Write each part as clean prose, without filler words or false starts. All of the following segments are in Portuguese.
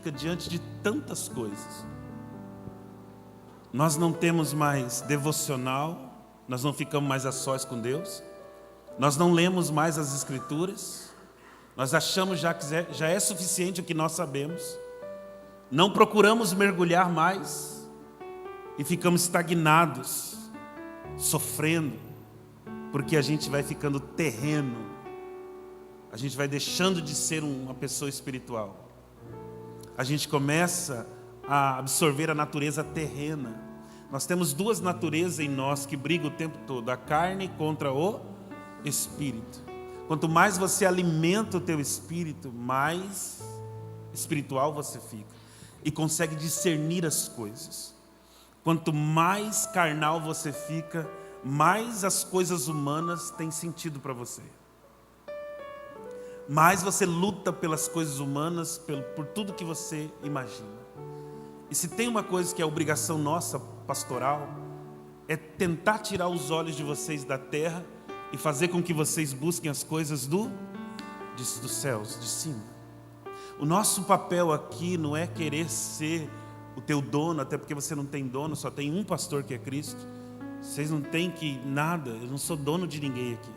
fica diante de tantas coisas. Nós não temos mais devocional, nós não ficamos mais a sós com Deus, nós não lemos mais as Escrituras, nós achamos já que já é suficiente o que nós sabemos, não procuramos mergulhar mais e ficamos estagnados, sofrendo, porque a gente vai ficando terreno, a gente vai deixando de ser uma pessoa espiritual, a gente começa a absorver a natureza terrena. Nós temos duas naturezas em nós que brigam o tempo todo, a carne contra o espírito. Quanto mais você alimenta o teu espírito, mais espiritual você fica e consegue discernir as coisas. Quanto mais carnal você fica, mais as coisas humanas têm sentido para você. Mais você luta pelas coisas humanas, por tudo que você imagina. E se tem uma coisa que é obrigação nossa, pastoral, é tentar tirar os olhos de vocês da terra e fazer com que vocês busquem as coisas dos céus, de cima. O nosso papel aqui não é querer ser o teu dono, até porque você não tem dono, só tem um pastor que é Cristo. Vocês não têm que nada, eu não sou dono de ninguém aqui.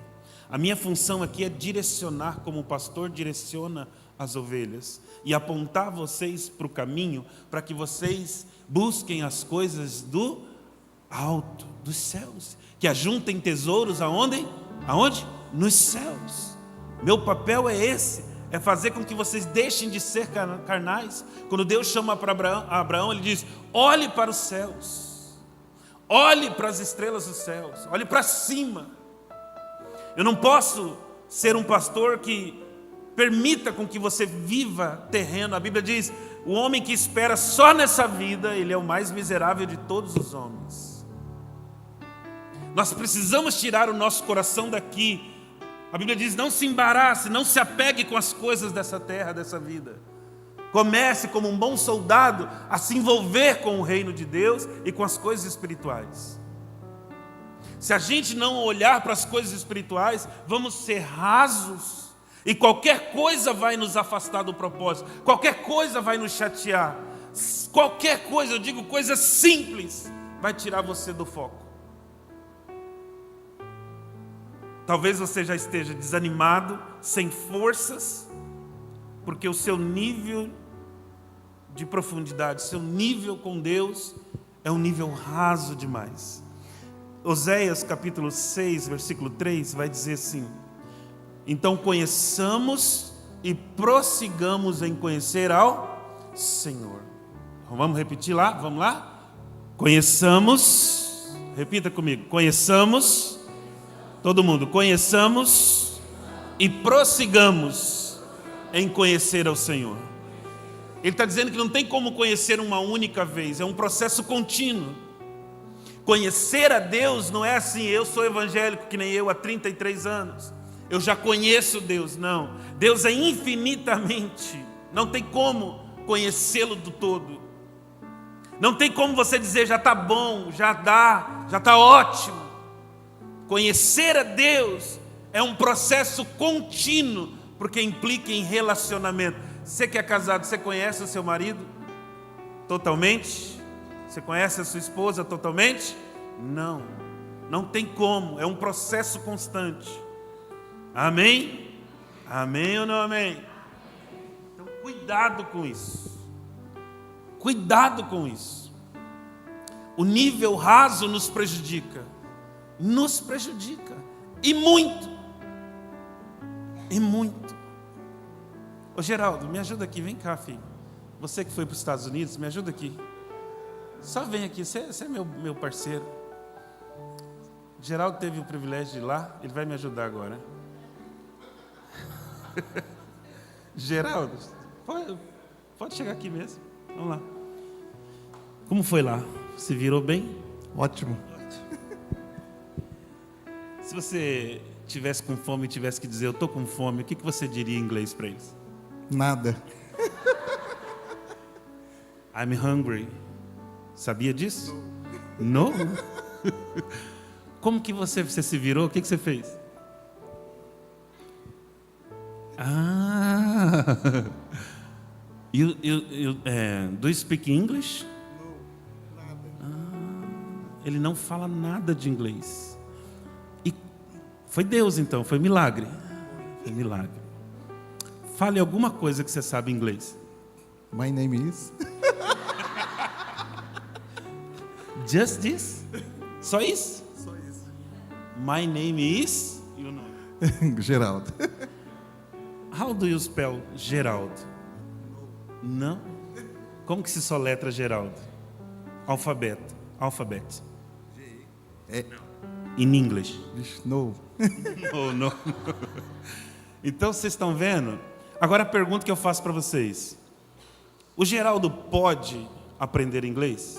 A minha função aqui é direcionar, como o pastor direciona as ovelhas, e apontar vocês para o caminho, para que vocês busquem as coisas do alto, dos céus, que ajuntem tesouros aonde? Aonde? Nos céus. Meu papel é esse, é fazer com que vocês deixem de ser carnais. Quando Deus chama para Abraão, Ele diz: olhe para os céus, olhe para as estrelas dos céus, olhe para cima. Eu não posso ser um pastor que permita com que você viva terreno. A Bíblia diz: o homem que espera só nessa vida, ele é o mais miserável de todos os homens. Nós precisamos tirar o nosso coração daqui. A Bíblia diz: não se embarace, não se apegue com as coisas dessa terra, dessa vida. Comece como um bom soldado a se envolver com o reino de Deus e com as coisas espirituais. Se a gente não olhar para as coisas espirituais, vamos ser rasos, e qualquer coisa vai nos afastar do propósito, qualquer coisa vai nos chatear, qualquer coisa, eu digo coisa simples, vai tirar você do foco. Talvez você já esteja desanimado, sem forças, porque o seu nível de profundidade, seu nível com Deus é um nível raso demais. Oséias capítulo 6, versículo 3 vai dizer assim: então conheçamos e prossigamos em conhecer ao Senhor. Vamos repetir lá? Vamos lá? Conheçamos, repita comigo, conheçamos, todo mundo, conheçamos e prossigamos em conhecer ao Senhor. Ele está dizendo que não tem como conhecer uma única vez, é um processo contínuo. Conhecer a Deus não é assim: eu sou evangélico que nem eu há 33 anos, eu já conheço Deus. Não, Deus é infinitamente, não tem como conhecê-lo do todo. Não tem como você dizer já está bom, já dá, já está ótimo. Conhecer a Deus é um processo contínuo, porque implica em relacionamento. Você que é casado, você conhece o seu marido totalmente? Você conhece a sua esposa totalmente? Não, não tem como, é um processo constante. Amém? Amém ou não amém? Então cuidado com isso. Cuidado com isso. O nível raso nos prejudica. Nos prejudica. E muito. E muito. Ô Geraldo, me ajuda aqui, vem cá, filho. Você que foi para os Estados Unidos, me ajuda aqui. Só vem aqui, você é meu parceiro. Geraldo teve o privilégio de ir lá, ele vai me ajudar agora. Geraldo, pode chegar aqui mesmo. Vamos lá. Como foi lá? Se virou bem? Ótimo. Se você tivesse com fome e tivesse que dizer eu estou com fome, o que você diria em inglês para eles? Nada. I'm hungry. Sabia disso? Não? Como que você se virou? O que você fez? Do you speak English? Ele não fala nada de inglês. E foi Deus então, foi milagre. Foi milagre. Fale alguma coisa que você sabe em inglês. My name is. Just this? Só isso? Só isso. My name is. You know. Geraldo. How do you spell Geraldo? Não? Como que se soletra Geraldo? Alfabeto. Alphabet. In English. No. Oh, não. Então vocês estão vendo? Agora a pergunta que eu faço para vocês: o Geraldo pode aprender inglês?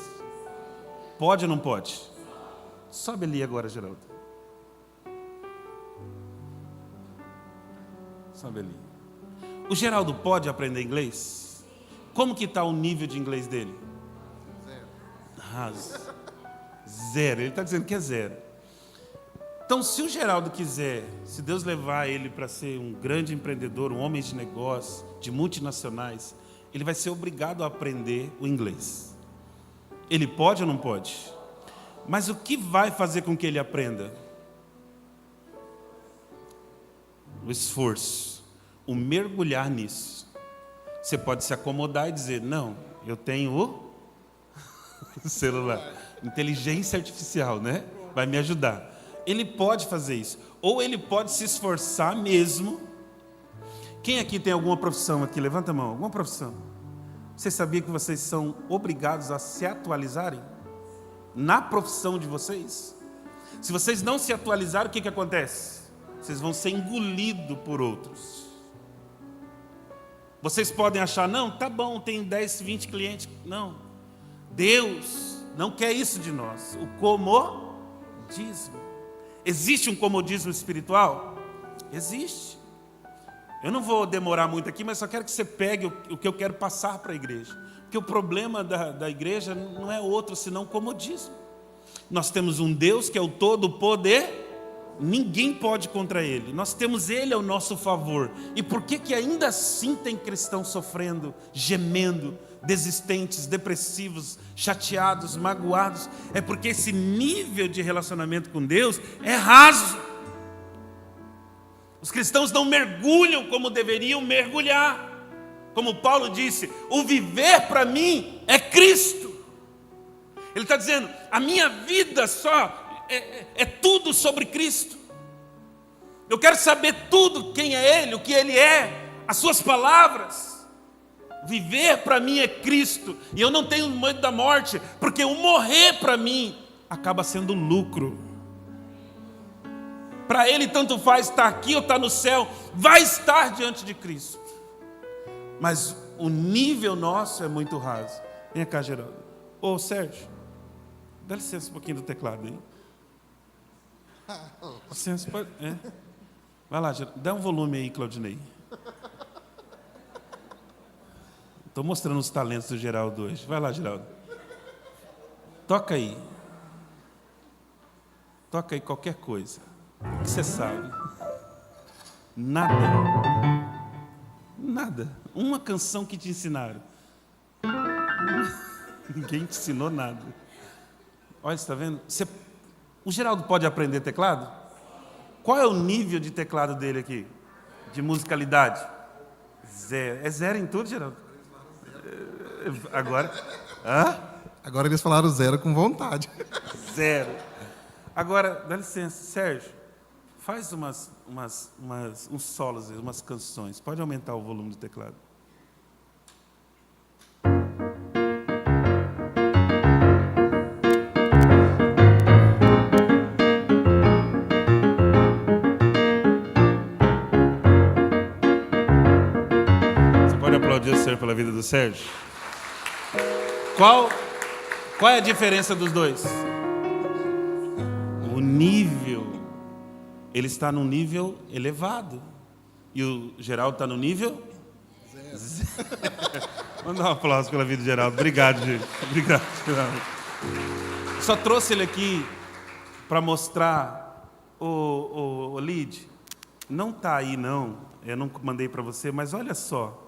Pode ou não pode? Sobe ali agora, Geraldo. Sobe ali. O Geraldo pode aprender inglês? Como que está o nível de inglês dele? Zero. Ele está dizendo que é zero. Então, se o Geraldo quiser, se Deus levar ele para ser um grande empreendedor, um homem de negócio, de multinacionais, ele vai ser obrigado a aprender o inglês. Ele pode ou não pode? Mas o que vai fazer com que ele aprenda? O esforço, o mergulhar nisso. Você pode se acomodar e dizer, não, eu tenho o celular, inteligência artificial, né? Vai me ajudar. Ele pode fazer isso. Ou ele pode se esforçar mesmo. Quem aqui tem alguma profissão aqui? Levanta a mão. Alguma profissão? Você sabia que vocês são obrigados a se atualizarem? Na profissão de vocês? Se vocês não se atualizarem, o que acontece? Vocês vão ser engolidos por outros. Vocês podem achar, não, tá bom, tenho 10, 20 clientes. Não. Deus não quer isso de nós. O comodismo. Existe um comodismo espiritual? Existe. Eu não vou demorar muito aqui, mas só quero que você pegue o que eu quero passar para a igreja. Porque o problema da igreja não é outro senão comodismo. Nós temos um Deus que é o todo-poder, ninguém pode contra Ele. Nós temos Ele ao nosso favor. E por que ainda assim tem cristãos sofrendo, gemendo, desistentes, depressivos, chateados, magoados? É porque esse nível de relacionamento com Deus é raso. Os cristãos não mergulham como deveriam mergulhar. Como Paulo disse, o viver para mim é Cristo. Ele está dizendo, a minha vida só é tudo sobre Cristo. Eu quero saber tudo, quem é Ele, o que Ele é, as suas palavras. Viver para mim é Cristo. E eu não tenho medo da morte, porque o morrer para mim acaba sendo lucro. Para Ele tanto faz estar aqui ou estar no céu, vai estar diante de Cristo. Mas o nível nosso é muito raso. Vem cá, Geraldo. Ô, Sérgio, dá licença um pouquinho do teclado aí. Licença, pode... Vai lá, Geraldo. Dá um volume aí, Claudinei. Estou mostrando os talentos do Geraldo hoje. Vai lá, Geraldo. Toca aí. Toca aí qualquer coisa. O que você sabe? Nada. Nada. Uma canção que te ensinaram. Ninguém te ensinou nada. Olha, você está vendo? O Geraldo pode aprender teclado? Qual é o nível de teclado dele aqui? De musicalidade? Zero. É zero em tudo, Geraldo? Agora? Hã? Agora eles falaram zero com vontade. Zero. Agora, dá licença, Sérgio. Faz uns solos, umas canções. Pode aumentar o volume do teclado. Você pode aplaudir o Senhor pela vida do Sérgio? Qual é a diferença dos dois? O nível. Ele está num nível elevado. E o Geraldo está no nível? Zero. Vamos dar um aplauso pela vida do Geraldo. Obrigado, gente. Obrigado, Geraldo. Só trouxe ele aqui para mostrar o lead. Não está aí, não. Eu não mandei para você, mas olha só.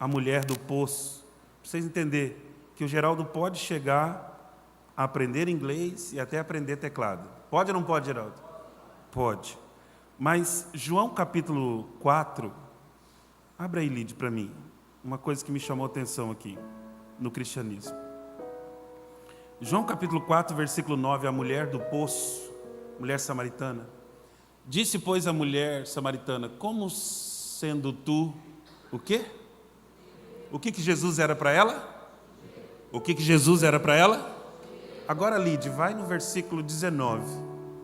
a mulher do poço. Para vocês entenderem que o Geraldo pode chegar a aprender inglês e até aprender teclado. Pode ou não pode, Geraldo? Pode. Mas João capítulo 4, abre aí, Lídia, para mim. Uma coisa que me chamou a atenção aqui no cristianismo. João capítulo 4, versículo 9, a mulher do poço, mulher samaritana. Disse, pois, a mulher samaritana, como sendo tu, o quê? O que Jesus era para ela? O que Jesus era para ela? Agora, Lídia, vai no versículo 19.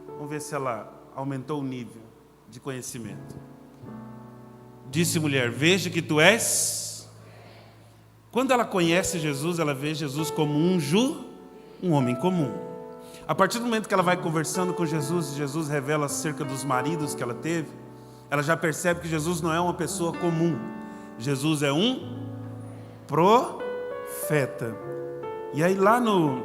Vamos ver se ela aumentou o nível de conhecimento. Disse, mulher, veja que tu és. Quando ela conhece Jesus, ela vê Jesus como um homem comum. A partir do momento que ela vai conversando com Jesus, Jesus revela acerca dos maridos que ela teve, ela já percebe que Jesus não é uma pessoa comum. Jesus é um profeta. E aí lá no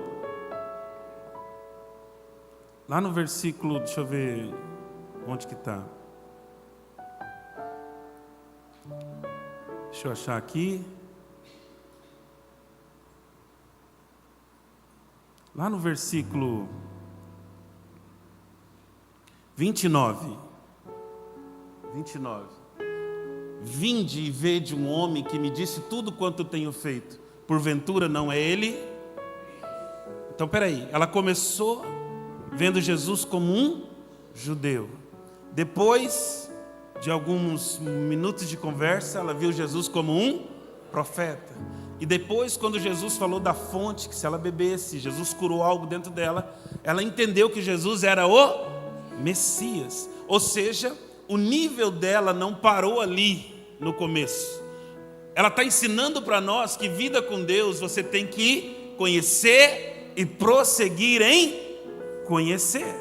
versículo, deixa eu ver onde que está. Deixa eu achar aqui. Lá no versículo 29. Vinde e vede um homem que me disse tudo quanto tenho feito. Porventura não é ele? Então, peraí. Ela começou vendo Jesus como um judeu. Depois de alguns minutos de conversa, ela viu Jesus como um profeta. E depois, quando Jesus falou da fonte, que se ela bebesse, Jesus curou algo dentro dela, ela entendeu que Jesus era o Messias. Ou seja, o nível dela não parou ali no começo. Ela está ensinando para nós que vida com Deus você tem que conhecer e prosseguir em conhecer.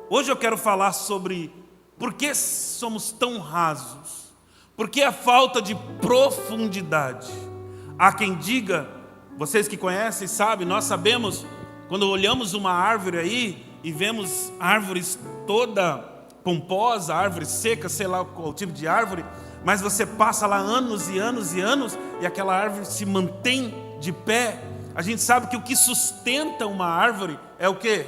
Hoje eu quero falar sobre por que somos tão rasos, por que a falta de profundidade. Há quem diga, vocês que conhecem sabem, nós sabemos, quando olhamos uma árvore aí e vemos árvores toda pomposa, árvore seca, sei lá qual tipo de árvore, mas você passa lá anos e anos e anos e aquela árvore se mantém de pé. A gente sabe que o que sustenta uma árvore é o quê?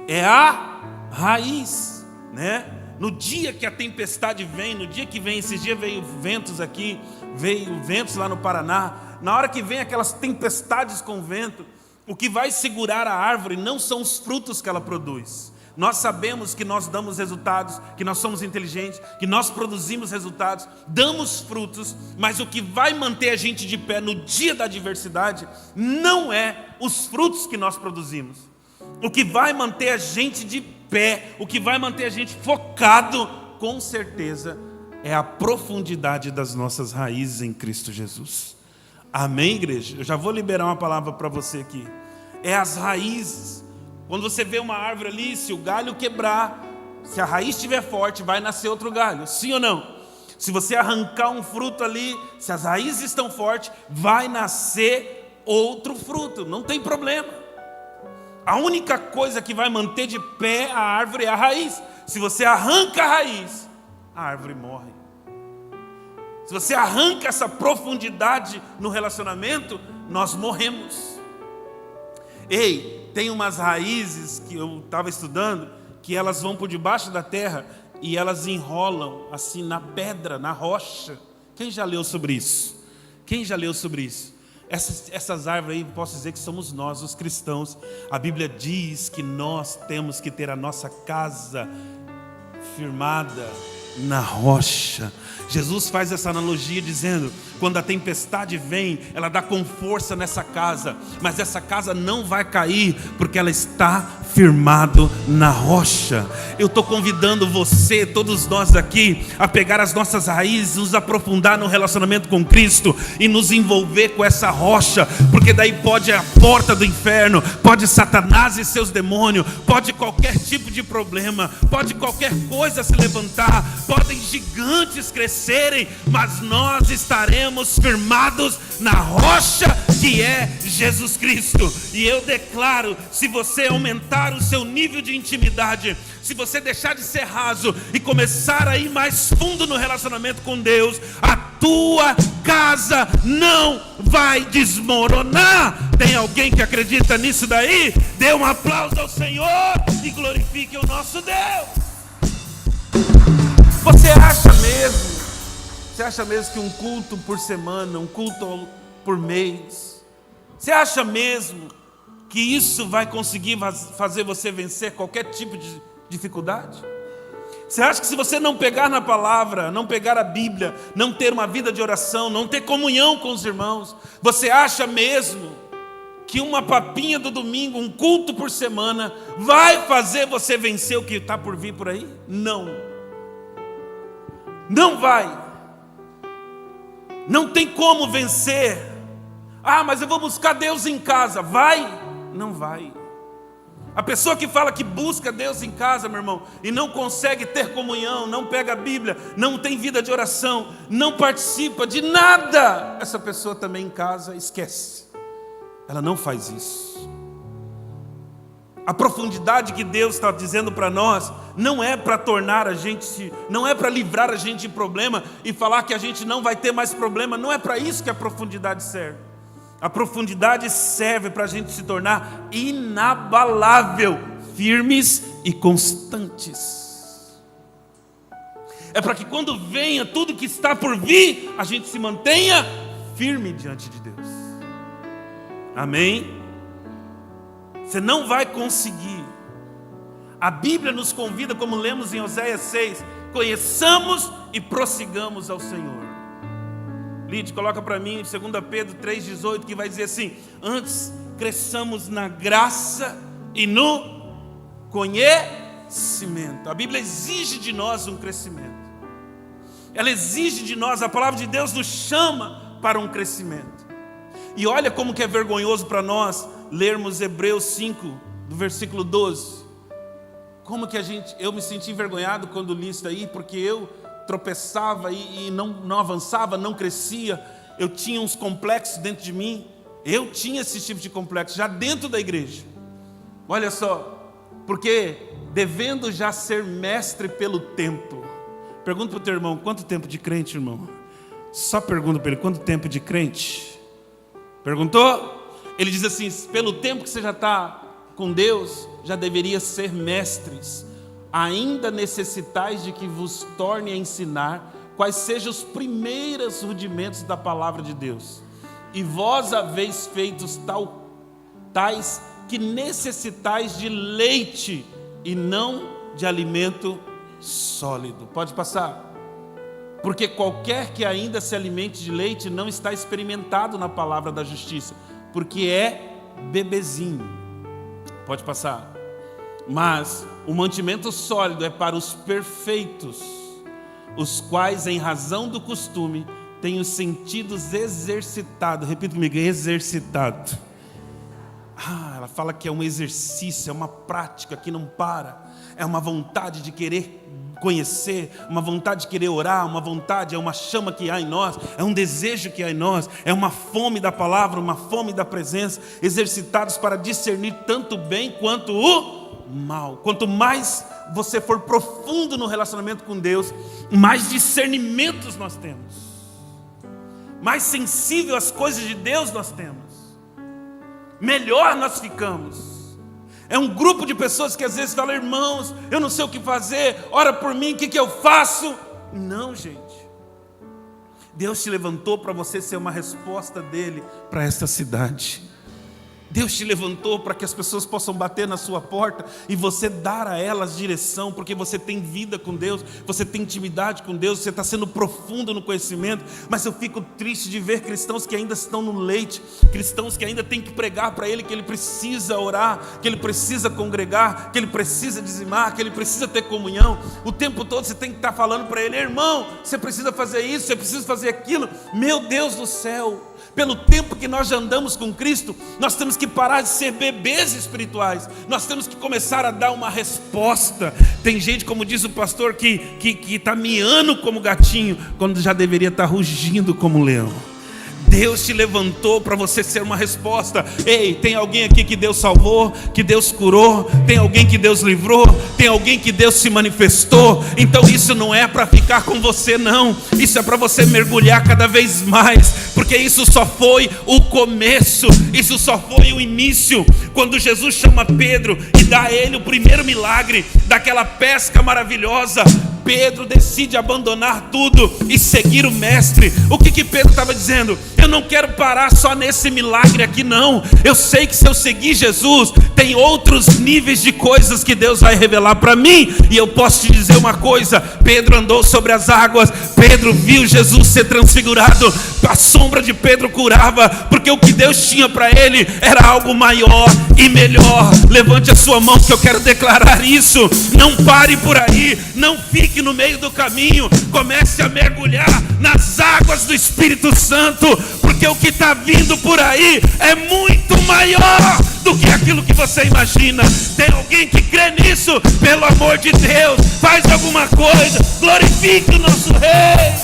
É a raiz, né? No dia que a tempestade vem, no dia que vem, esses dias veio ventos aqui, veio ventos lá no Paraná, na hora que vem aquelas tempestades com vento, o que vai segurar a árvore não são os frutos que ela produz. Nós sabemos que nós damos resultados, que nós somos inteligentes, que nós produzimos resultados, damos frutos, mas o que vai manter a gente de pé no dia da adversidade não é os frutos que nós produzimos. O que vai manter a gente de pé, o que vai manter a gente focado, com certeza, é a profundidade das nossas raízes em Cristo Jesus. Amém, igreja? Eu já vou liberar uma palavra para você aqui. É as raízes. Quando você vê uma árvore ali, se o galho quebrar, se a raiz estiver forte, vai nascer outro galho, sim ou não? Se você arrancar um fruto ali, se as raízes estão fortes, vai nascer outro fruto, não tem problema. A única coisa que vai manter de pé a árvore é a raiz. Se você arranca a raiz, a árvore morre. Se você arranca essa profundidade no relacionamento, nós morremos. Ei, tem umas raízes que eu estava estudando, que elas vão por debaixo da terra e elas enrolam assim na pedra, na rocha. Quem já leu sobre isso? Quem já leu sobre isso? Essas árvores aí, posso dizer que somos nós, os cristãos. A Bíblia diz que nós temos que ter a nossa casa firmada na rocha. Jesus faz essa analogia dizendo, quando a tempestade vem, ela dá com força nessa casa, mas essa casa não vai cair, porque ela está firmado na rocha. Eu estou convidando você, todos nós aqui, a pegar as nossas raízes, nos aprofundar no relacionamento com Cristo e nos envolver com essa rocha, porque daí pode a porta do inferno, pode Satanás e seus demônios, pode qualquer tipo de problema, pode qualquer coisa se levantar, podem gigantes crescerem, mas nós estaremos firmados na rocha que é Jesus Cristo. E eu declaro, se você aumentar o seu nível de intimidade, se você deixar de ser raso e começar a ir mais fundo no relacionamento com Deus, a tua casa não vai desmoronar. Tem alguém que acredita nisso daí? Dê um aplauso ao Senhor e glorifique o nosso Deus. Você acha mesmo que um culto por semana, um culto por mês, você acha mesmo que isso vai conseguir fazer você vencer qualquer tipo de dificuldade? Você acha que se você não pegar na palavra, não pegar a Bíblia, não ter uma vida de oração, não ter comunhão com os irmãos, você acha mesmo que uma papinha do domingo, um culto por semana, vai fazer você vencer o que está por vir por aí? Não. Não vai. Não tem como vencer. Ah, mas eu vou buscar Deus em casa. Vai? Não vai. A pessoa que fala que busca Deus em casa, meu irmão, e não consegue ter comunhão, não pega a Bíblia, não tem vida de oração, não participa de nada, essa pessoa também em casa esquece. Ela não faz isso. A profundidade que Deus está dizendo para nós não é para tornar a gente, não é para livrar a gente de problema e falar que a gente não vai ter mais problema. Não é para isso que a profundidade serve. A profundidade serve para a gente se tornar inabalável, firmes e constantes. É para que quando venha tudo que está por vir, a gente se mantenha firme diante de Deus. Amém? Você não vai conseguir. A Bíblia nos convida, como lemos em Oséias 6, conheçamos e prossigamos ao Senhor. Lide, coloca para mim 2 Pedro 3,18, que vai dizer assim: antes cresçamos na graça e no conhecimento. A Bíblia exige de nós um crescimento. Ela exige de nós, a palavra de Deus nos chama para um crescimento. E olha como que é vergonhoso para nós lermos Hebreus 5, do versículo 12. Como que eu me senti envergonhado quando li isso aí, porque eu tropeçava e não avançava, não crescia. Eu tinha uns complexos dentro de mim. Eu tinha esse tipo de complexo já dentro da igreja. Olha só, porque devendo já ser mestre pelo tempo. Pergunta para o teu irmão, quanto tempo de crente, irmão? Só pergunta para ele, quanto tempo de crente? Perguntou? Ele diz assim: pelo tempo que você já está com Deus, já deveria ser mestres. Ainda necessitais de que vos torne a ensinar quais sejam os primeiros rudimentos da palavra de Deus. E vós haveis feitos tais que necessitais de leite e não de alimento sólido. Pode passar. Porque qualquer que ainda se alimente de leite não está experimentado na palavra da justiça, porque é bebezinho. Pode passar. Mas o mantimento sólido é para os perfeitos, os quais, em razão do costume, têm os sentidos exercitados. Repita comigo, exercitado. Ela fala que é um exercício, é uma prática que não para. É uma vontade de querer conhecer, uma vontade de querer orar, uma vontade, é uma chama que há em nós, é um desejo que há em nós, é uma fome da palavra, uma fome da presença, exercitados para discernir tanto o bem quanto o mal. Quanto mais você for profundo no relacionamento com Deus, mais discernimentos nós temos, mais sensível às coisas de Deus nós temos, melhor nós ficamos. É um grupo de pessoas que às vezes falam: irmãos, eu não sei o que fazer, ora por mim, o que eu faço? Não, gente. Deus te levantou para você ser uma resposta dele para esta cidade. Deus te levantou para que as pessoas possam bater na sua porta e você dar a elas direção, porque você tem vida com Deus, você tem intimidade com Deus, você está sendo profundo no conhecimento. Mas eu fico triste de ver cristãos que ainda estão no leite, cristãos que ainda têm que pregar para ele que ele precisa orar, que ele precisa congregar, que ele precisa dizimar, que ele precisa ter comunhão. O tempo todo você tem que estar falando para ele: irmão, você precisa fazer isso, você precisa fazer aquilo. Meu Deus do céu! Pelo tempo que nós já andamos com Cristo, nós temos que parar de ser bebês espirituais. Nós temos que começar a dar uma resposta. Tem gente, como diz o pastor, que está miando como gatinho, quando já deveria estar rugindo como leão. Deus te levantou para você ser uma resposta. Ei, tem alguém aqui que Deus salvou, que Deus curou, tem alguém que Deus livrou, tem alguém que Deus se manifestou. Então isso não é para ficar com você, não. Isso é para você mergulhar cada vez mais, porque isso só foi o começo, isso só foi o início. Quando Jesus chama Pedro e dá a ele o primeiro milagre daquela pesca maravilhosa, Pedro decide abandonar tudo e seguir o mestre. O que Pedro estava dizendo? Eu não quero parar só nesse milagre aqui, não. Eu sei que se eu seguir Jesus, tem outros níveis de coisas que Deus vai revelar para mim. E eu posso te dizer uma coisa: Pedro andou sobre as águas, Pedro viu Jesus ser transfigurado, a sombra de Pedro curava, porque o que Deus tinha para ele era algo maior e melhor. Levante a sua mão que eu quero declarar isso. Não pare por aí, não fique no meio do caminho, comece a mergulhar nas águas do Espírito Santo, porque o que está vindo por aí é muito maior do que aquilo que você imagina. Tem alguém que crê nisso? Pelo amor de Deus, faz alguma coisa, glorifique o nosso Rei.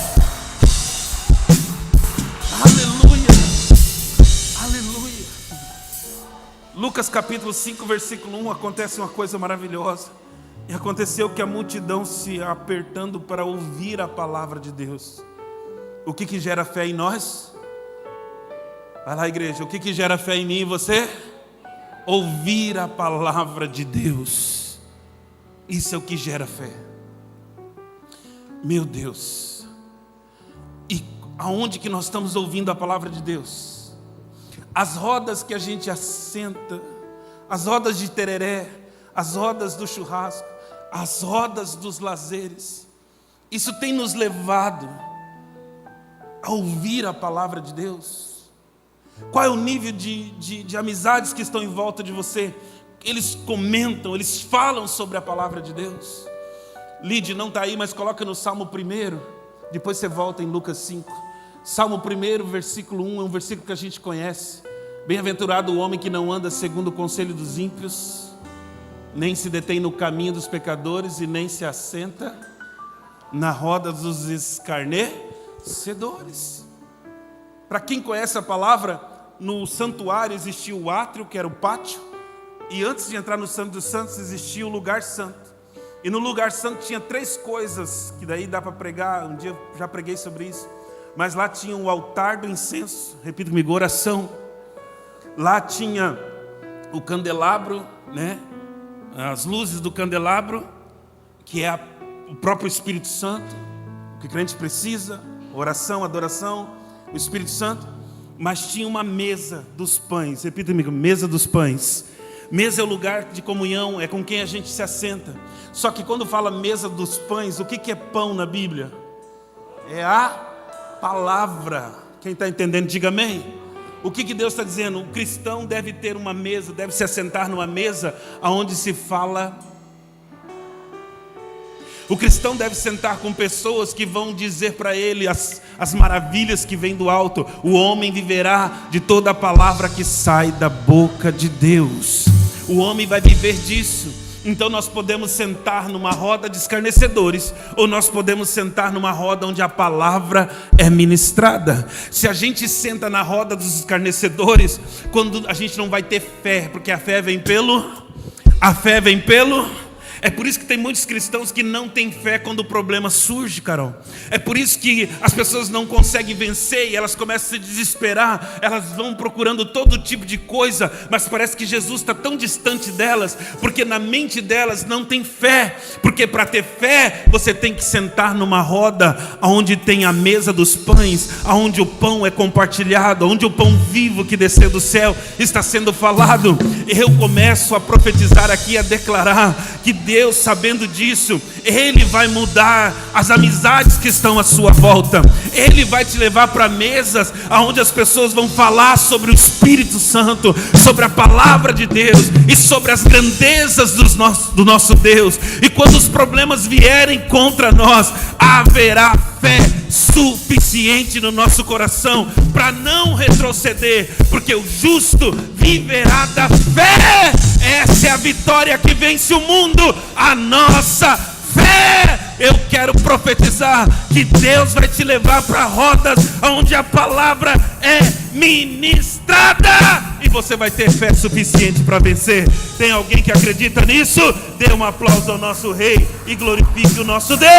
Aleluia, aleluia. Lucas capítulo 5 versículo 1, acontece uma coisa maravilhosa. E aconteceu que a multidão se apertando para ouvir a palavra de Deus. O que gera fé em nós? Vai lá, igreja, o que gera fé em mim e você? Ouvir a palavra de Deus. Isso é o que gera fé. Meu Deus. E aonde que nós estamos ouvindo a palavra de Deus? As rodas que a gente assenta, as rodas de tereré, as rodas do churrasco, as rodas dos lazeres. Isso tem nos levado a ouvir a palavra de Deus. Qual é o nível de amizades que estão em volta de você? Eles comentam, eles falam sobre a palavra de Deus. Lide, não está aí, mas coloca no Salmo 1, depois você volta em Lucas 5. Salmo 1, versículo 1, é um versículo que a gente conhece. Bem-aventurado o homem que não anda segundo o conselho dos ímpios, nem se detém no caminho dos pecadores, e nem se assenta na roda dos escarnecedores. Para quem conhece a palavra, no santuário existia o átrio, que era o pátio, e antes de entrar no Santo dos Santos existia o lugar santo. E no lugar santo tinha 3 coisas, que daí dá para pregar, um dia eu já preguei sobre isso. Mas lá tinha o altar do incenso, repita comigo, oração. Lá tinha o candelabro, né? As luzes do candelabro, que é o próprio Espírito Santo, o que o crente precisa, oração, adoração, o Espírito Santo. Mas tinha uma mesa dos pães, repita comigo, mesa dos pães. Mesa é o lugar de comunhão, é com quem a gente se assenta. Só que quando fala mesa dos pães, o que é pão na Bíblia? É a palavra. Quem está entendendo, diga amém. O que Deus está dizendo? O cristão deve ter uma mesa, deve se assentar numa mesa onde se fala. O cristão deve sentar com pessoas que vão dizer para ele as maravilhas que vêm do alto. O homem viverá de toda a palavra que sai da boca de Deus. O homem vai viver disso. Então nós podemos sentar numa roda de escarnecedores, ou nós podemos sentar numa roda onde a palavra é ministrada. Se a gente senta na roda dos escarnecedores, quando a gente não vai ter fé, porque a fé vem pelo... É por isso que tem muitos cristãos que não têm fé quando o problema surge, Carol. É por isso que as pessoas não conseguem vencer e elas começam a se desesperar. Elas vão procurando todo tipo de coisa, mas parece que Jesus está tão distante delas, porque na mente delas não tem fé. Porque para ter fé, você tem que sentar numa roda onde tem a mesa dos pães, onde o pão é compartilhado, onde o pão vivo que desceu do céu está sendo falado. Eu começo a profetizar aqui, a declarar que Deus, sabendo disso, Ele vai mudar as amizades que estão à sua volta. Ele vai te levar para mesas onde as pessoas vão falar sobre o Espírito Santo, sobre a palavra de Deus e sobre as grandezas do nosso Deus. E quando os problemas vierem contra nós, haverá fé suficiente no nosso coração para não retroceder, porque o justo viverá da fé. Essa é a vitória que vence o mundo. A nossa fé Eu quero profetizar que Deus vai te levar para rodas onde a palavra é ministrada e você vai ter fé suficiente para vencer. Tem alguém que acredita nisso? Dê um aplauso ao nosso Rei e glorifique o nosso Deus.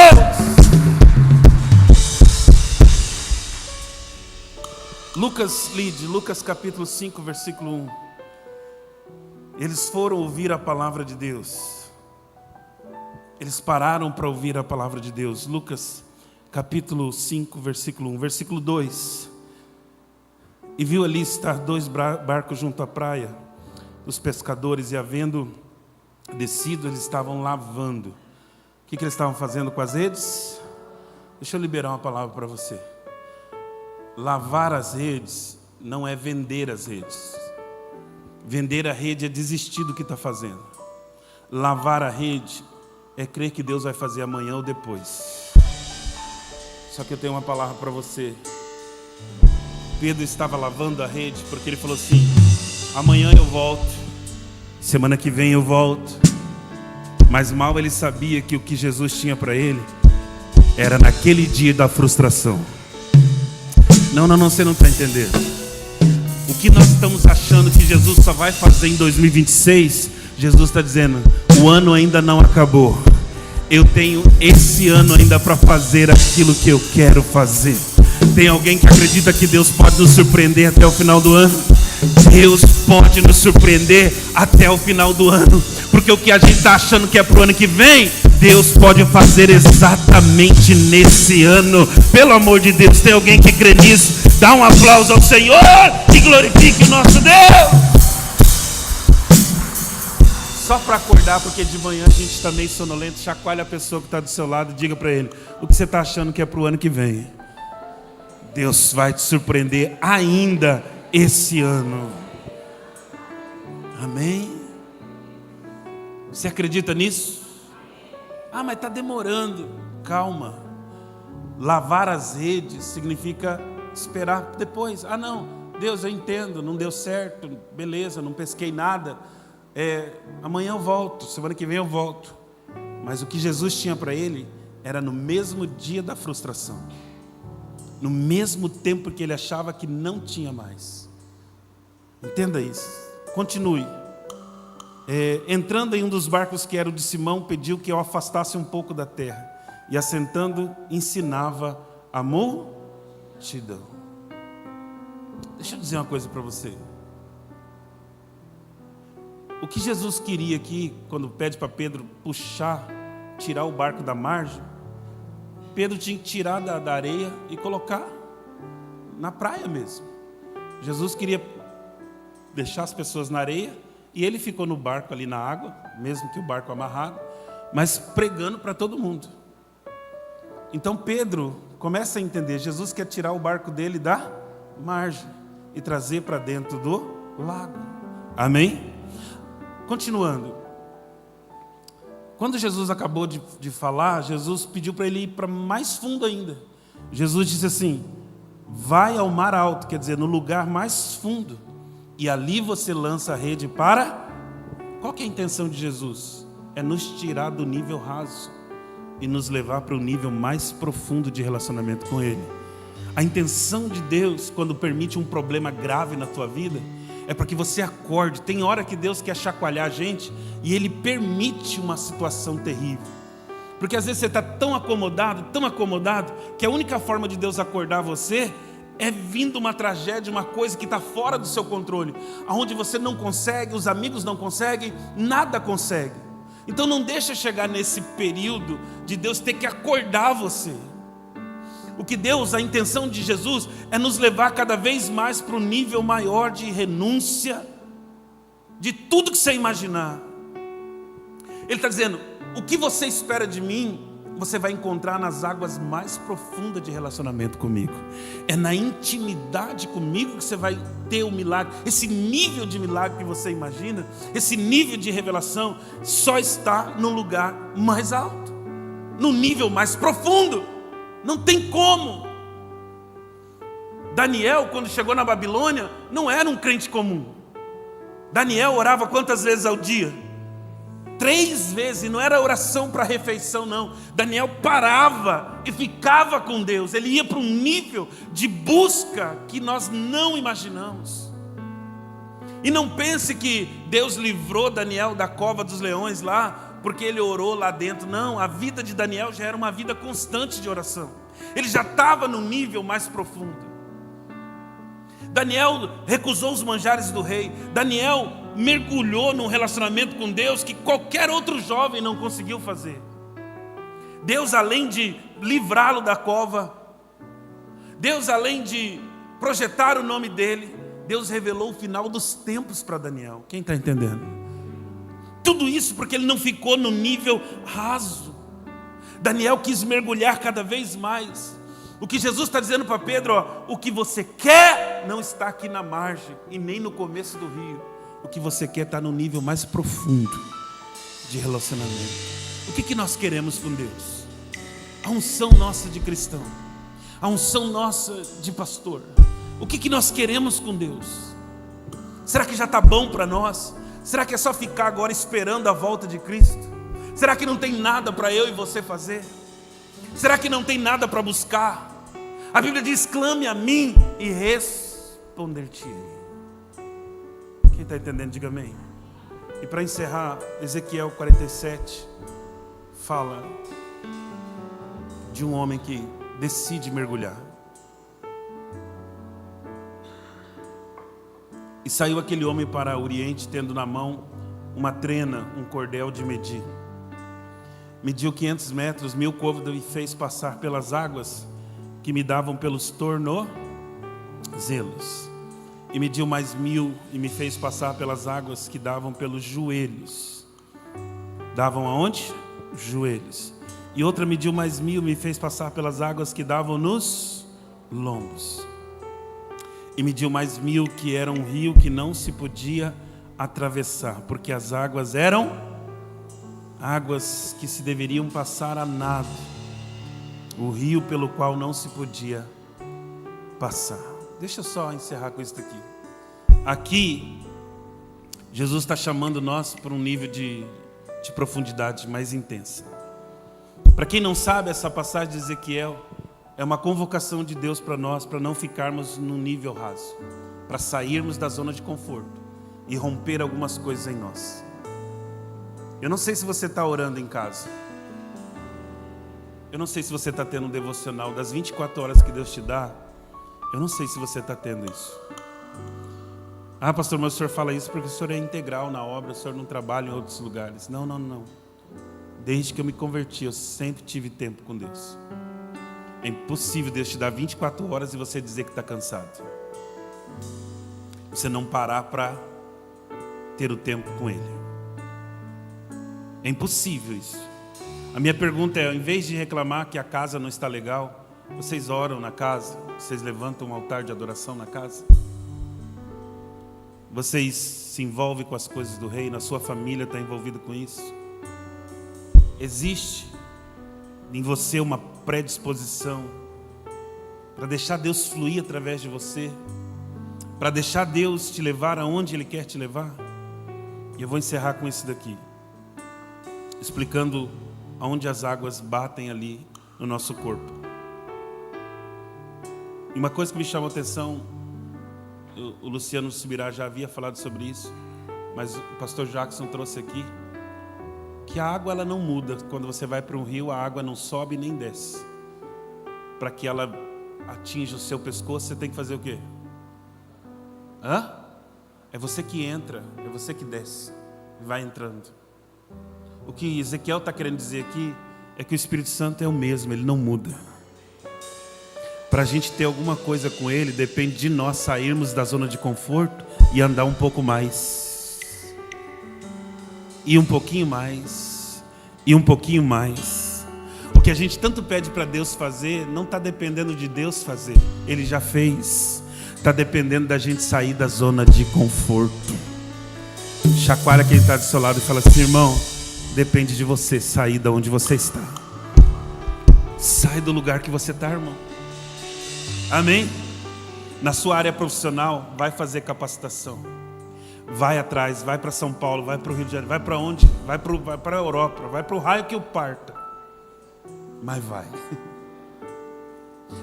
Lucas capítulo 5, versículo 1. Eles foram ouvir a palavra de Deus. Eles pararam para ouvir a palavra de Deus. Lucas capítulo 5, versículo 1. Versículo 2. E viu ali estar 2 barcos junto à praia, os pescadores, e havendo descido, eles estavam lavando. O que eles estavam fazendo com as redes? Deixa eu liberar uma palavra para você. Lavar as redes não é vender as redes. Vender a rede é desistir do que está fazendo. Lavar a rede é crer que Deus vai fazer amanhã ou depois. Só que eu tenho uma palavra para você. Pedro estava lavando a rede porque ele falou assim: amanhã eu volto, semana que vem eu volto. Mas mal ele sabia que o que Jesus tinha para ele era naquele dia da frustração. Não, você não está entendendo. O que nós estamos achando que Jesus só vai fazer em 2026, Jesus está dizendo: o ano ainda não acabou. Eu tenho esse ano ainda para fazer aquilo que eu quero fazer. Tem alguém que acredita que Deus pode nos surpreender até o final do ano? Deus pode nos surpreender até o final do ano. Porque o que a gente está achando que é para o ano que vem, Deus pode fazer exatamente nesse ano. Pelo amor de Deus, tem alguém que crê nisso? Dá um aplauso ao Senhor e glorifique o nosso Deus. Só para acordar, porque de manhã a gente está meio sonolento. Chacoalha a pessoa que está do seu lado e diga para ele: o que você está achando que é para o ano que vem, Deus vai te surpreender ainda esse ano. Amém? Você acredita nisso? Ah, mas está demorando. Calma. Lavar as redes significa esperar depois. Ah, não, Deus, eu entendo, não deu certo, beleza, não pesquei nada. Amanhã eu volto, semana que vem eu volto. Mas o que Jesus tinha para ele era no mesmo dia da frustração, no mesmo tempo que ele achava que não tinha mais. Entenda isso. Continue. Entrando em um dos barcos que era o de Simão, pediu que eu afastasse um pouco da terra, e assentando ensinava a multidão. Deixa eu dizer uma coisa para você. O que Jesus queria aqui, quando pede para Pedro tirar o barco da margem, Pedro tinha que tirar da areia e colocar na praia mesmo. Jesus queria deixar as pessoas na areia e ele ficou no barco ali na água, mesmo que o barco amarrado, mas pregando para todo mundo. Então Pedro começa a entender: Jesus quer tirar o barco dele da margem e trazer para dentro do lago. Amém? Continuando. Quando Jesus acabou de falar, Jesus pediu para ele ir para mais fundo ainda. Jesus disse assim: vai ao mar alto, quer dizer, no lugar mais fundo, e ali você lança a rede para... Qual que é a intenção de Jesus? É nos tirar do nível raso e nos levar para o nível mais profundo de relacionamento com Ele. A intenção de Deus, quando permite um problema grave na tua vida, é para que você acorde. Tem hora que Deus quer chacoalhar a gente e Ele permite uma situação terrível. Porque às vezes você está tão acomodado, que a única forma de Deus acordar você é vindo uma tragédia, uma coisa que está fora do seu controle, aonde você não consegue, os amigos não conseguem, nada consegue. Então não deixa chegar nesse período de Deus ter que acordar você. A intenção de Jesus é nos levar cada vez mais para um nível maior de renúncia, de tudo que você imaginar. Ele está dizendo: o que você espera de mim, você vai encontrar nas águas mais profundas de relacionamento comigo. É na intimidade comigo que você vai ter o milagre. Esse nível de milagre que você imagina, esse nível de revelação, só está no lugar mais alto, no nível mais profundo. Não tem como. Daniel, quando chegou na Babilônia, não era um crente comum. Daniel orava quantas vezes ao dia? 3 vezes, não era oração para refeição não. Daniel parava e ficava com Deus. Ele ia para um nível de busca que nós não imaginamos. E não pense que Deus livrou Daniel da cova dos leões lá, porque ele orou lá dentro. Não, a vida de Daniel já era uma vida constante de oração. Ele já estava no nível mais profundo. Daniel recusou os manjares do rei. Daniel mergulhou num relacionamento com Deus que qualquer outro jovem não conseguiu fazer. Deus, além de livrá-lo da cova, Deus, além de projetar o nome dele, Deus revelou o final dos tempos para Daniel. Quem está entendendo? Tudo isso porque ele não ficou no nível raso. Daniel quis mergulhar cada vez mais. O que Jesus está dizendo para Pedro, ó, o que você quer não está aqui na margem e nem no começo do rio. O que você quer está no nível mais profundo de relacionamento. O que nós queremos com Deus? A unção nossa de cristão, a unção nossa de pastor. O que nós queremos com Deus? Será que já está bom para nós? Será que é só ficar agora esperando a volta de Cristo? Será que não tem nada para eu e você fazer? Será que não tem nada para buscar? A Bíblia diz, clame a mim e responder-te-ei. Quem está entendendo, diga amém. E para encerrar, Ezequiel 47 fala de um homem que decide mergulhar. E saiu aquele homem para o Oriente, tendo na mão uma trena, um cordel de medir. Mediu 500 metros, 1000 côvados, e fez passar pelas águas que me davam pelos tornozelos. E mediu mais 1000 e me fez passar pelas águas que davam pelos joelhos. Davam aonde? Joelhos. E outra mediu mais 1000 e me fez passar pelas águas que davam nos lombos. E mediu mais 1000, que era um rio que não se podia atravessar, porque as águas eram águas que se deveriam passar a nado, o rio pelo qual não se podia passar. Deixa eu só encerrar com isso daqui. Aqui, Jesus está chamando nós para um nível de profundidade mais intensa. Para quem não sabe, essa passagem de Ezequiel é uma convocação de Deus para nós, para não ficarmos num nível raso, para sairmos da zona de conforto e romper algumas coisas em nós. Eu não sei se você está orando em casa. Eu não sei se você está tendo um devocional das 24 horas que Deus te dá. Eu não sei se você está tendo isso. Ah, pastor, mas o senhor fala isso porque o senhor é integral na obra, o senhor não trabalha em outros lugares. Não. Desde que eu me converti, eu sempre tive tempo com Deus. É impossível Deus te dar 24 horas e você dizer que está cansado. Você não parar para ter o tempo com Ele. É impossível isso. A minha pergunta é, ao invés de reclamar que a casa não está legal, vocês oram na casa? Vocês levantam um altar de adoração na casa? Vocês se envolvem com as coisas do reino? A sua família está envolvida com isso? Existe em você uma predisposição para deixar Deus fluir através de você, para deixar Deus te levar aonde Ele quer te levar? E eu vou encerrar com isso daqui, explicando aonde as águas batem ali no nosso corpo. E uma coisa que me chamou a atenção, o Luciano Subirá já havia falado sobre isso, mas o pastor Jackson trouxe aqui, que a água ela não muda. Quando você vai para um rio, a água não sobe nem desce. Para que ela atinja o seu pescoço, você tem que fazer o quê? É você que entra, é você que desce, vai entrando. O que Ezequiel está querendo dizer aqui é que o Espírito Santo é o mesmo, ele não muda. Para a gente ter alguma coisa com ele, depende de nós sairmos da zona de conforto e andar um pouco mais. E um pouquinho mais. E um pouquinho mais. O que a gente tanto pede para Deus fazer, não está dependendo de Deus fazer. Ele já fez. Está dependendo da gente sair da zona de conforto. Chacoalha quem está do seu lado e fala assim, irmão, depende de você sair da onde você está. Sai do lugar que você está, irmão. Amém? Na sua área profissional, vai fazer capacitação. vai atrás, vai para São Paulo, vai para o Rio de Janeiro, vai para onde? Vai para a Europa, vai para o raio que o parta. Mas vai.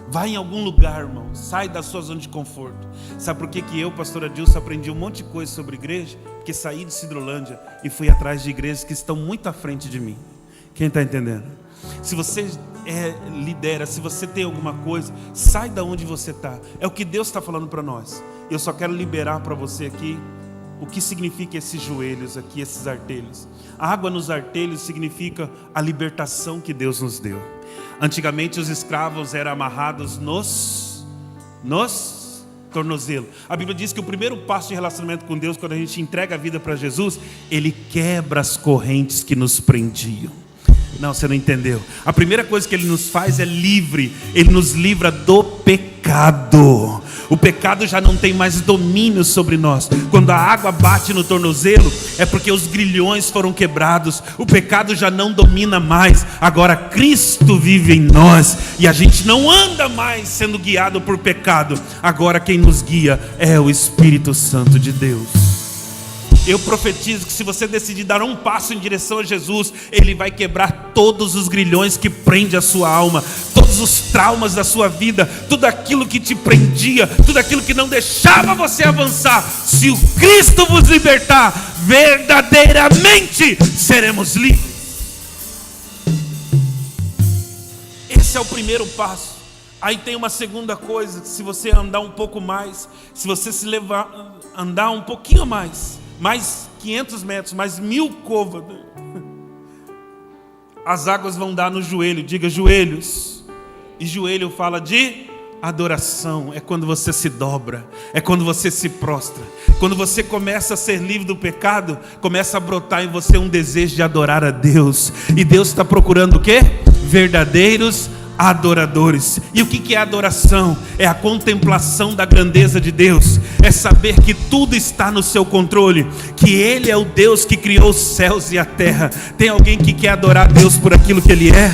Vai em algum lugar, irmão. Sai da sua zona de conforto. Sabe por que eu, pastor Adilson, aprendi um monte de coisa sobre igreja? Porque saí de Cidrolândia e fui atrás de igrejas que estão muito à frente de mim. Quem está entendendo? Se você lidera, se você tem alguma coisa, sai da onde você está. É o que Deus está falando para nós. Eu só quero liberar para você aqui o que significa esses joelhos aqui, esses artelhos. A água nos artelhos significa a libertação que Deus nos deu. Antigamente os escravos eram amarrados nos tornozelos. A Bíblia diz que o primeiro passo de relacionamento com Deus, quando a gente entrega a vida para Jesus, Ele quebra as correntes que nos prendiam. Não, você não entendeu. A primeira coisa que Ele nos faz é livre. Ele nos livra do pecado. O pecado já não tem mais domínio sobre nós. Quando a água bate no tornozelo, é porque os grilhões foram quebrados. O pecado já não domina mais. Agora Cristo vive em nós. E a gente não anda mais sendo guiado por pecado. Agora quem nos guia é o Espírito Santo de Deus. Eu profetizo que se você decidir dar um passo em direção a Jesus, Ele vai quebrar todos os grilhões que prendem a sua alma, todos os traumas da sua vida, tudo aquilo que te prendia, tudo aquilo que não deixava você avançar. Se o Cristo vos libertar, verdadeiramente seremos livres. Esse é o primeiro passo. Aí tem uma segunda coisa, se você andar um pouco mais, se você andar um pouquinho mais 500 metros, mais 1000 côvados, as águas vão dar no joelho. Diga joelhos. E joelho fala de adoração. É quando você se dobra, é quando você se prostra. Quando você começa a ser livre do pecado, começa a brotar em você um desejo de adorar a Deus. E Deus está procurando o quê? Verdadeiros adoradores. E o que é adoração? É a contemplação da grandeza de Deus. É saber que tudo está no seu controle, que Ele é o Deus que criou os céus e a terra. Tem alguém que quer adorar a Deus por aquilo que Ele é?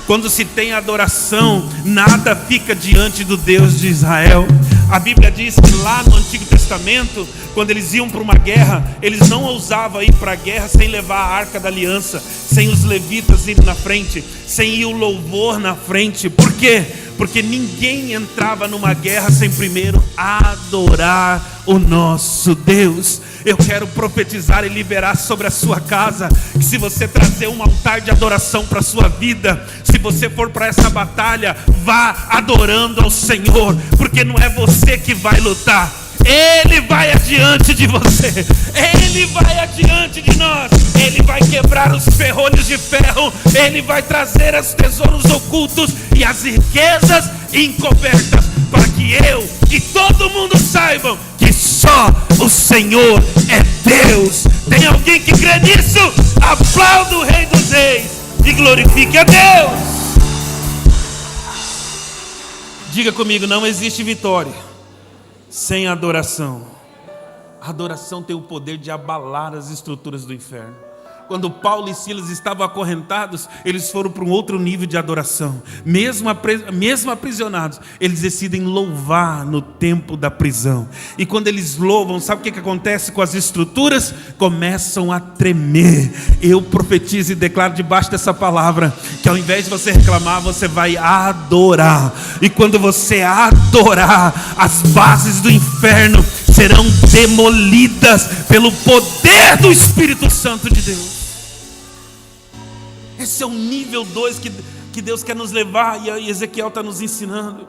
Quando se tem adoração, nada fica diante do Deus de Israel. A Bíblia diz que lá no Antigo Testamento, quando eles iam para uma guerra, eles não ousavam ir para a guerra sem levar a Arca da Aliança, sem os levitas irem na frente, sem ir o louvor na frente. Por quê? Porque ninguém entrava numa guerra sem primeiro adorar o nosso Deus. Eu quero profetizar e liberar sobre a sua casa, que se você trazer um altar de adoração para a sua vida, se você for para essa batalha, vá adorando ao Senhor, porque não é você que vai lutar, Ele vai adiante de você, Ele vai adiante de nós, Ele vai quebrar os ferrolhos de ferro, Ele vai trazer os tesouros ocultos e as riquezas encobertas, para que eu e todo mundo saibam que só o Senhor é Deus. Tem alguém que crê nisso? Aplauda o Rei dos Reis e glorifique a Deus. Diga comigo, não existe vitória sem adoração. A adoração tem o poder de abalar as estruturas do inferno. Quando Paulo e Silas estavam acorrentados, eles foram para um outro nível de adoração. Mesmo aprisionados, eles decidem louvar no tempo da prisão. E quando eles louvam, sabe o que acontece com as estruturas? Começam a tremer. Eu profetizo e declaro debaixo dessa palavra, que ao invés de você reclamar, você vai adorar. E quando você adorar, as bases do inferno serão demolidas pelo poder do Espírito Santo de Deus. Esse é o nível 2 que Deus quer nos levar, e Ezequiel está nos ensinando.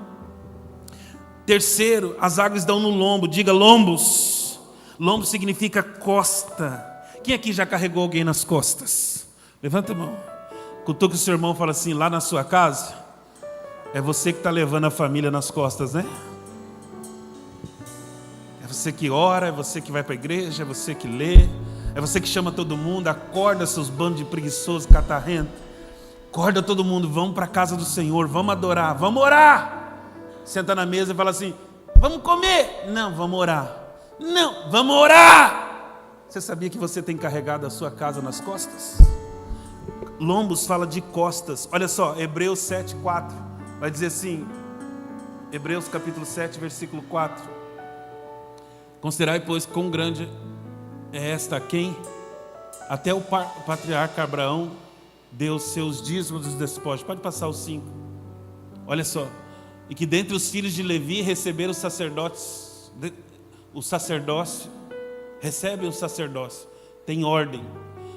Terceiro, as águas dão no lombo. Diga lombos. Lombo significa costa. Quem aqui já carregou alguém nas costas? Levanta a mão. Cutuca o seu irmão e fala assim: lá na sua casa, é você que está levando a família nas costas, né? É você que ora, é você que vai para a igreja, é você que lê, é você que chama todo mundo, acorda seus bandos de preguiçosos, catarrento. Acorda todo mundo, vamos para a casa do Senhor, vamos adorar, vamos orar. Senta na mesa e fala assim: vamos comer. Não, vamos orar. Não, vamos orar. Você sabia que você tem carregado a sua casa nas costas? Lombos fala de costas. Olha só, Hebreus 7:4 vai dizer assim, Hebreus capítulo 7, versículo 4: considerai, pois, quão grande é esta a quem até o patriarca Abraão deu seus dízimos dos despojos. Pode passar os 5. Olha só. E que dentre os filhos de Levi receberam os sacerdotes, o sacerdócio, recebem o sacerdócio, tem ordem,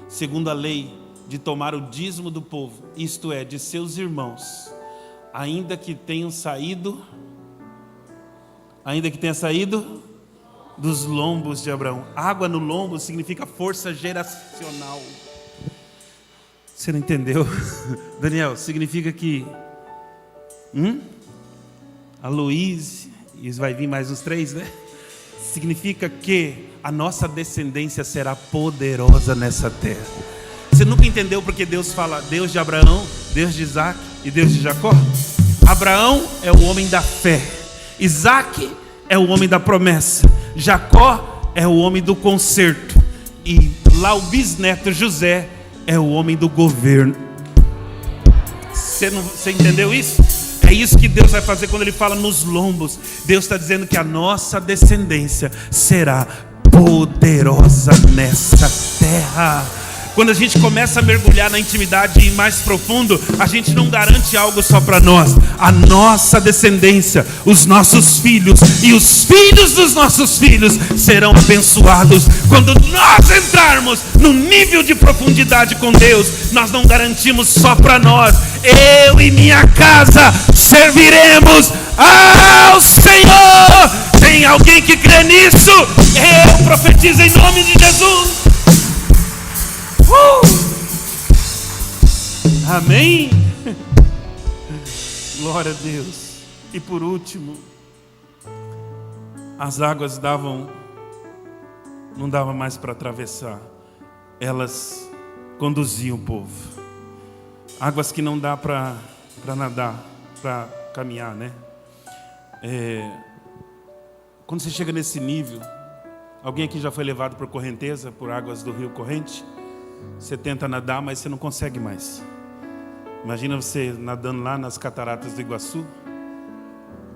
segundo a lei, de tomar o dízimo do povo, isto é, de seus irmãos, ainda que tenha saído dos lombos de Abraão. Água no lombo significa força geracional. Você não entendeu? Daniel, significa que a Luiz, e vai vir mais uns 3, né? Significa que a nossa descendência será poderosa nessa terra. Você nunca entendeu porque Deus fala Deus de Abraão, Deus de Isaac e Deus de Jacó? Abraão é o homem da fé, Isaac é o homem da promessa, Jacó é o homem do conserto, e lá o bisneto José é o homem do governo. Você entendeu isso? É isso que Deus vai fazer quando Ele fala nos lombos. Deus está dizendo que a nossa descendência será poderosa nessa terra. Quando a gente começa a mergulhar na intimidade e ir mais profundo, a gente não garante algo só para nós. A nossa descendência, os nossos filhos e os filhos dos nossos filhos serão abençoados. Quando nós entrarmos no nível de profundidade com Deus, nós não garantimos só para nós. Eu e minha casa serviremos ao Senhor. Tem alguém que crê nisso? Eu profetizo em nome de Jesus. Amém? Glória a Deus. E por último, as águas não dava mais para atravessar, elas conduziam o povo. Águas que não dá para nadar, para caminhar, né? Quando você chega nesse nível, alguém aqui já foi levado por correnteza, por águas do rio corrente? Você tenta nadar, mas você não consegue mais. Imagina você nadando lá nas cataratas do Iguaçu.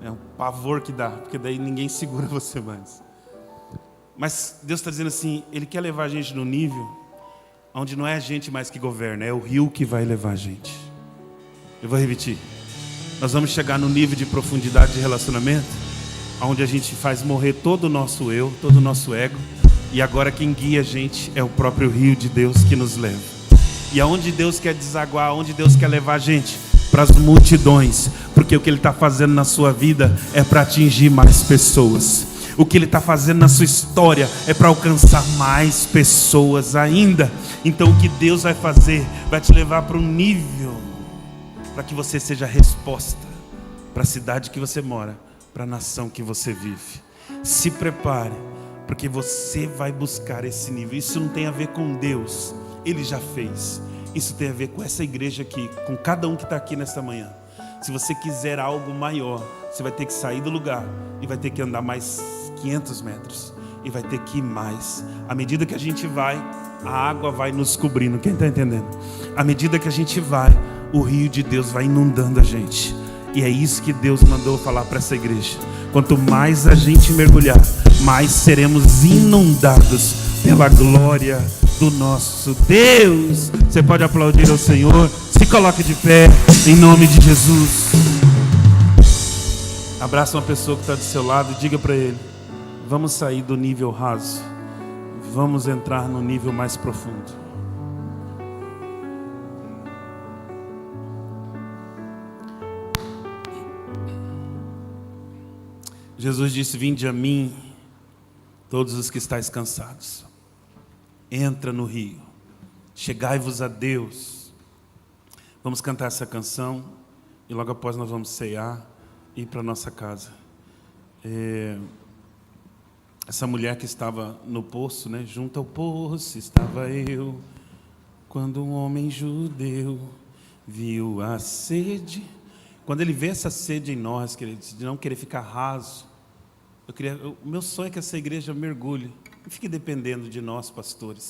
É um pavor que dá, porque daí ninguém segura você mais. Mas Deus está dizendo assim, Ele quer levar a gente no nível onde não é a gente mais que governa, é o rio que vai levar a gente. Eu vou repetir. Nós vamos chegar no nível de profundidade de relacionamento onde a gente faz morrer todo o nosso eu, todo o nosso ego. E agora quem guia a gente é o próprio rio de Deus que nos leva. E aonde Deus quer desaguar, aonde Deus quer levar a gente? Para as multidões. Porque o que Ele está fazendo na sua vida é para atingir mais pessoas. O que Ele está fazendo na sua história é para alcançar mais pessoas ainda. Então o que Deus vai fazer vai te levar para um nível para que você seja a resposta para a cidade que você mora, para a nação que você vive. Se prepare, porque você vai buscar esse nível. Isso não tem a ver com Deus, Ele já fez. Isso tem a ver com essa igreja aqui, com cada um que está aqui nesta manhã. Se você quiser algo maior, você vai ter que sair do lugar e vai ter que andar mais 500 metros e vai ter que ir mais. À medida que a gente vai, a água vai nos cobrindo. Quem está entendendo? À medida que a gente vai, o rio de Deus vai inundando a gente. E é isso que Deus mandou falar para essa igreja. Quanto mais a gente mergulhar, mais seremos inundados pela glória do nosso Deus. Você pode aplaudir ao Senhor. Se coloque de pé em nome de Jesus. Abraça uma pessoa que está do seu lado e diga para ele: vamos sair do nível raso, vamos entrar no nível mais profundo. Jesus disse: vinde a mim, todos os que estáis cansados. Entra no rio, chegai-vos a Deus. Vamos cantar essa canção e logo após nós vamos cear e ir para nossa casa. Essa mulher que estava no poço, né? Junto ao poço estava eu, quando um homem judeu viu a sede. Quando ele vê essa sede em nós, de não querer ficar raso, o meu sonho é que essa igreja mergulhe. Não fique dependendo de nós, pastores.